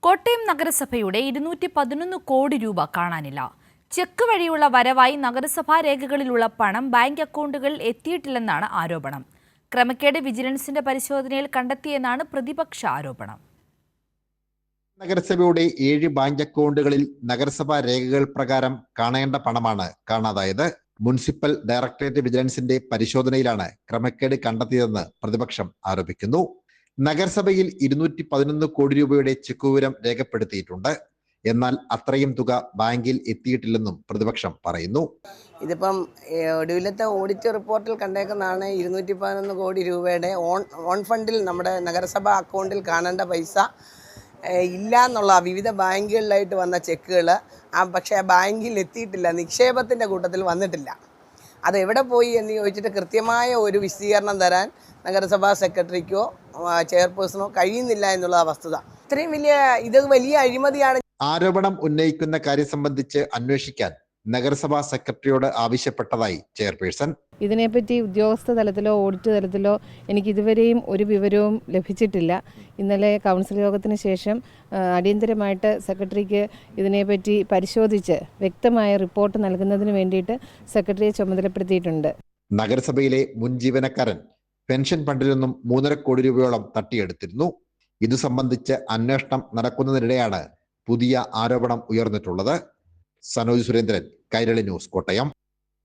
കോട്ടയം നഗരസഭയുടെ 211 കോടി രൂപ കാണാനില്ല. ചെക്ക് വഴിയുള്ള വരവായി നഗരസഭാ രേഖകളിലുള്ള പണം ബാങ്ക് അക്കൗണ്ടുകളിൽ എത്തിയിട്ടില്ലെന്നാണ് ആരോപണം. ക്രമക്കേട് വിജിലൻസിന്റെ പരിശോധനയിൽ കണ്ടെത്തിയെന്നാണ് പ്രതിപക്ഷ ആരോപണം. നഗരസഭയുടെ 7 ബാങ്ക് അക്കൗണ്ടുകളിൽ നഗരസഭാ രേഖകൾ പ്രകാരം കാണേണ്ട പണമാണ് കാണാതായത്. മുനിസിപ്പൽ ഡയറക്ടറേറ്റ് വിജിലൻസിന്റെ പരിശോധനയിലാണ് ക്രമക്കേട് കണ്ടെത്തിയതെന്ന് പ്രതിപക്ഷം ആരോപിക്കുന്നു. നഗരസഭയിൽ 211 കോടി രൂപയുടെ ചെക്ക് വിവരം രേഖപ്പെടുത്തിയിട്ടുണ്ട്. എന്നാൽ അത്രയും തുക ബാങ്കിൽ എത്തിയിട്ടില്ലെന്നും പ്രതിപക്ഷം പറയുന്നു. ഇതിപ്പം ഒടുവിലത്തെ ഓഡിറ്റ് റിപ്പോർട്ടിൽ കണ്ടേക്കുന്നതാണ് 211 കോടി രൂപയുടെ ഓൺ ഫണ്ടിൽ നമ്മുടെ നഗരസഭാ അക്കൗണ്ടിൽ കാണേണ്ട പൈസ ഇല്ല എന്നുള്ള വിവിധ ബാങ്കുകളിലായിട്ട് വന്ന ചെക്കുകൾ പക്ഷേ ആ ബാങ്കിൽ എത്തിയിട്ടില്ല, നിക്ഷേപത്തിൻ്റെ കൂട്ടത്തിൽ വന്നിട്ടില്ല. അത് എവിടെ പോയി എന്ന് ചോദിച്ചിട്ട് കൃത്യമായ ഒരു വിശദീകരണം തരാൻ നഗരസഭാ സെക്രട്ടറിക്കോ ചെയർപേഴ്സണോ കഴിയുന്നില്ല എന്നുള്ള വസ്തുത. ഇത്രയും വലിയ അഴിമതിയാണ്. ആരോപണം ഉന്നയിക്കുന്ന കാര്യം സംബന്ധിച്ച് അന്വേഷിക്കാൻ നഗരസഭാ സെക്രട്ടറിയോട് ആവശ്യപ്പെട്ടതായി ചെയർപേഴ്സൺ. ഇതിനെപ്പറ്റി ഉദ്യോഗസ്ഥ തലത്തിലോ ഓഡിറ്റ് തലത്തിലോ എനിക്ക് ഇതുവരെയും ഒരു വിവരവും ലഭിച്ചിട്ടില്ല. ഇന്നലെ കൗൺസിൽ യോഗത്തിന് ശേഷം അടിയന്തരമായിട്ട് സെക്രട്ടറിക്ക് ഇതിനെപ്പറ്റി പരിശോധിച്ച് വ്യക്തമായ റിപ്പോർട്ട് നൽകുന്നതിന് വേണ്ടിയിട്ട് സെക്രട്ടറിയെ ചുമതലപ്പെടുത്തിയിട്ടുണ്ട്. നഗരസഭയിലെ മുൻ ജീവനക്കാരൻ പെൻഷൻ ഫണ്ടിൽ നിന്നും 3.5 കോടി രൂപയോളം തട്ടിയെടുത്തിരുന്നു. ഇതു സംബന്ധിച്ച് അന്വേഷണം നടക്കുന്നതിനിടെയാണ് പുതിയ ആരോപണം ഉയർന്നിട്ടുള്ളത്. സനോജ് സുരേന്ദ്രൻ, കൈരളി ന്യൂസ്, കോട്ടയം.